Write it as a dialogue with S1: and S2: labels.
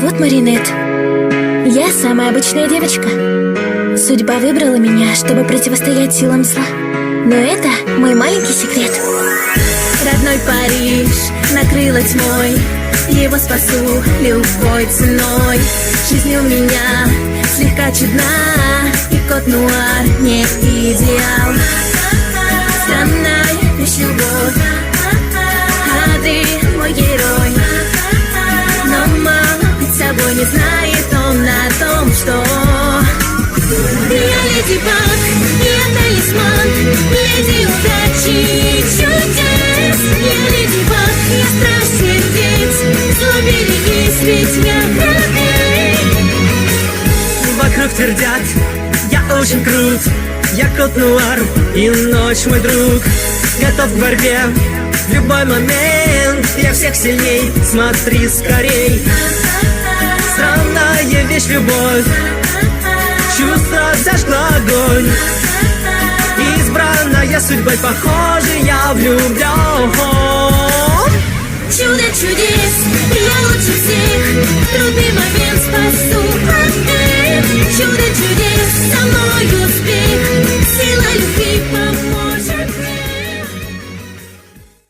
S1: зовут Маринет. Я самая обычная девочка. Судьба выбрала меня, чтобы противостоять силам зла. Но это мой маленький секрет. Родной Париж накрыло тьмой. Его спасу любой ценой. Жизнь у меня слегка чудна, и кот Нуар не идеал. Странная вещь любовь, а ты мой герой. Но мало быть собой не знает он о том, что я леди Баг, я талисман, леди удачи и чудес. Я леди Баг, я страж сердец, зло берегись, ведь я храбрей.
S2: Вокруг твердят, я очень крут, я кот Нуар и ночь мой друг. Готов к борьбе в любой момент, я всех сильней, смотри скорей. Странная вещь любовь, чувство зажгло огонь. Избранная судьбой, похоже, я влюблен.
S1: Чудо чудес, я лучше всех, трудный момент спасу от бед. Чудо